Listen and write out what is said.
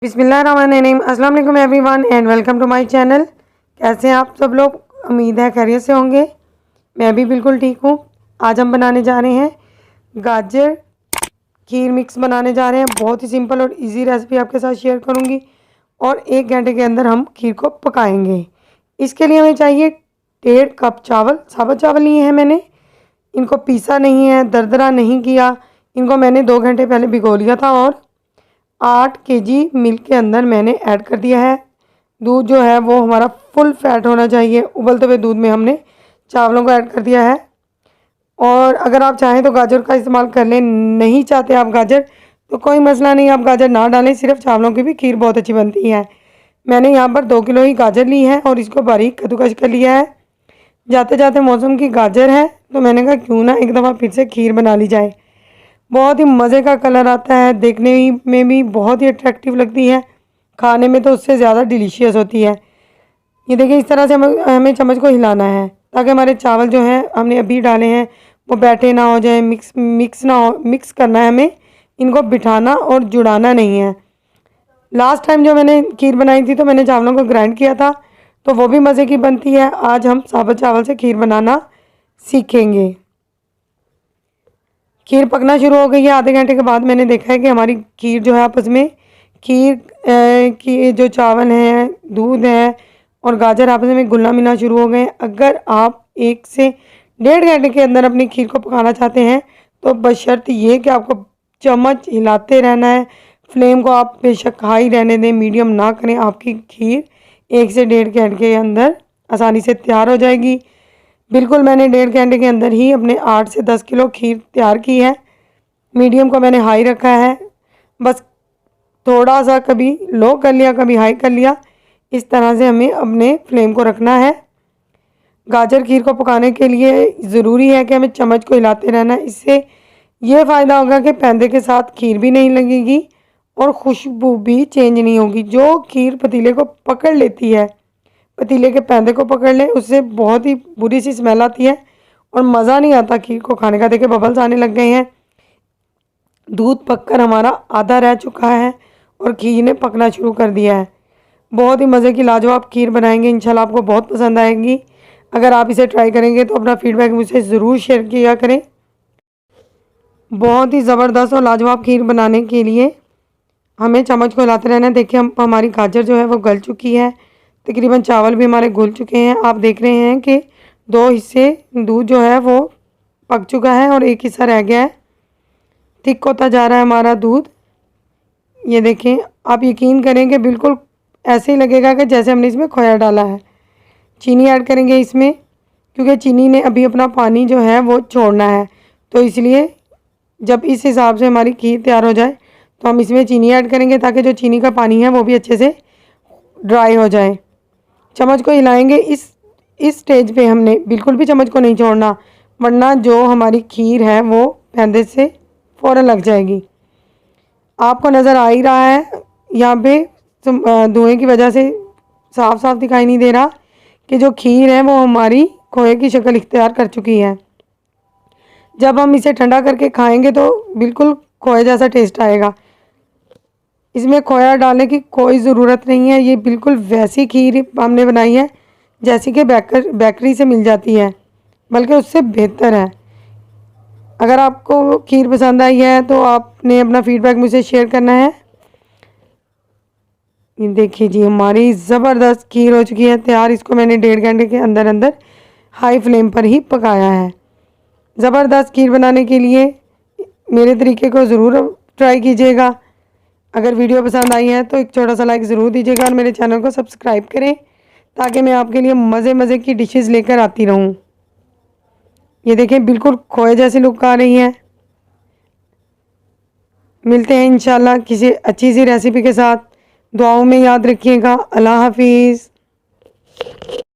बिस्मिल्लाहिर्रहमानिर्रहीम। अस्सलाम वालेकुम everyone and welcome to my channel. कैसे हैं आप सब लोग? उम्मीद है खैरियत से होंगे। मैं भी बिल्कुल ठीक हूँ। आज हम बनाने जा रहे हैं गाजर खीर मिक्स बनाने जा रहे हैं। बहुत ही सिंपल और इजी रेसिपी आपके साथ शेयर करूँगी और 1 घंटे के अंदर हम खीर को पकाएंगे। इसके लिए हमें चाहिए 1.5 कप चावल। साबुत चावल लिए हैं मैंने, इनको पीसा नहीं है, दरदरा नहीं किया। इनको मैंने 2 घंटे पहले भिगो लिया था और 8 केजी मिल्क के अंदर मैंने ऐड कर दिया है। दूध जो है वो हमारा फुल फैट होना चाहिए। उबलते हुए दूध में हमने चावलों को ऐड कर दिया है। और अगर आप चाहें तो गाजर का इस्तेमाल कर लें, नहीं चाहते आप गाजर तो कोई मसला नहीं, आप गाजर ना डालें, सिर्फ चावलों की भी खीर बहुत अच्छी बनती है। मैंने यहाँ पर 2 किलो ही गाजर ली है और इसको बारीक कद्दूकस कर लिया है। जाते जाते मौसम की गाजर है तो मैंने कहा क्यों ना एक दफ़ा फिर से खीर बना ली जाए। बहुत ही मज़े का कलर आता है, देखने में भी बहुत ही अट्रैक्टिव लगती है, खाने में तो उससे ज़्यादा डिलीशियस होती है। ये देखिए इस तरह से हमें चम्मच को हिलाना है ताकि हमारे चावल जो हैं हमने अभी डाले हैं वो बैठे ना हो जाए, मिक्स करना है हमें। इनको बिठाना और जुड़ाना नहीं है। लास्ट टाइम जो मैंने खीर बनाई थी तो मैंने चावलों को ग्राइंड किया था तो वो भी मज़े की बनती है। आज हम साबुत चावल से खीर बनाना सीखेंगे। खीर पकना शुरू हो गई है। आधे घंटे के बाद मैंने देखा है कि हमारी खीर जो है आपस में खीर की जो चावल हैं, दूध है और गाजर आपस में घुलना मिलना शुरू हो गए। अगर आप 1 से 1.5 घंटे के अंदर अपनी खीर को पकाना चाहते हैं तो बशर्त ये कि आपको चम्मच हिलाते रहना है। फ्लेम को आप बेशक हाई रहने दें, मीडियम ना करें। आपकी खीर 1 से 1.5 घंटे के अंदर आसानी से तैयार हो जाएगी। बिल्कुल मैंने 1.5 घंटे के अंदर ही अपने 8 से 10 किलो खीर तैयार की है। मीडियम को मैंने हाई रखा है, बस थोड़ा सा कभी लो कर लिया कभी हाई कर लिया, इस तरह से हमें अपने फ्लेम को रखना है। गाजर खीर को पकाने के लिए ज़रूरी है कि हमें चम्मच को हिलाते रहना है। इससे ये फ़ायदा होगा कि पैंदे के साथ खीर भी नहीं लगेगी और खुशबू भी चेंज नहीं होगी। जो खीर पतीले को पकड़ लेती है, पतीले के पैंदे को पकड़ ले, उससे बहुत ही बुरी सी स्मेल आती है और मज़ा नहीं आता खीर को खाने का। देखिए बबल्स आने लग गए हैं। दूध पककर हमारा आधा रह चुका है और खीर ने पकना शुरू कर दिया है। बहुत ही मज़े की लाजवाब खीर बनाएंगे, इंशाल्लाह आपको बहुत पसंद आएगी। अगर आप इसे ट्राई करेंगे तो अपना फीडबैक मुझसे ज़रूर शेयर किया करें। बहुत ही ज़बरदस्त और लाजवाब खीर बनाने के लिए हमें चम्मच को हिलाते रहना है। देखिए हमारी गाजर जो है वो गल चुकी है, तकरीबन चावल भी हमारे घुल चुके हैं। आप देख रहे हैं कि 2 हिस्से दूध जो है वो पक चुका है और 1 हिस्सा रह गया है। थिक होता जा रहा है हमारा दूध। ये देखें, आप यकीन करें कि बिल्कुल ऐसे ही लगेगा कि जैसे हमने इसमें खोया डाला है। चीनी ऐड करेंगे इसमें क्योंकि चीनी ने अभी अपना पानी जो है वो छोड़ना है, तो इसलिए जब इस हिसाब से हमारी खीर तैयार हो जाए तो हम इसमें चीनी ऐड करेंगे ताकि जो चीनी का पानी है वो भी अच्छे से ड्राई हो जाए। चम्मच को हिलाएंगे। इस स्टेज पे हमने बिल्कुल भी चम्मच को नहीं छोड़ना, वरना जो हमारी खीर है वो पैंदे से फ़ौरन लग जाएगी। आपको नज़र आ ही रहा है यहाँ पे धुएँ की वजह से साफ साफ दिखाई नहीं दे रहा कि जो खीर है वो हमारी खोए की शक्ल इख्तियार कर चुकी है। जब हम इसे ठंडा करके खाएंगे तो बिल्कुल खोए जैसा टेस्ट आएगा। इसमें खोया डालने की कोई ज़रूरत नहीं है। ये बिल्कुल वैसी खीर हमने बनाई है जैसी कि बेकरी से मिल जाती है, बल्कि उससे बेहतर है। अगर आपको खीर पसंद आई है तो आपने अपना फीडबैक मुझसे शेयर करना है। ये देखिए जी हमारी ज़बरदस्त खीर हो चुकी है तैयार। इसको मैंने 1.5 घंटे के अंदर अंदर हाई फ्लेम पर ही पकाया है। ज़बरदस्त खीर बनाने के लिए मेरे तरीके को ज़रूर ट्राई कीजिएगा। अगर वीडियो पसंद आई है तो एक छोटा सा लाइक ज़रूर दीजिएगा और मेरे चैनल को सब्सक्राइब करें ताकि मैं आपके लिए मज़े मज़े की डिशेस लेकर आती रहूं। ये देखें बिल्कुल खोए जैसी लुक आ रही है। मिलते हैं इंशाल्लाह किसी अच्छी सी रेसिपी के साथ। दुआओं में याद रखिएगा। अल्लाह हाफिज़।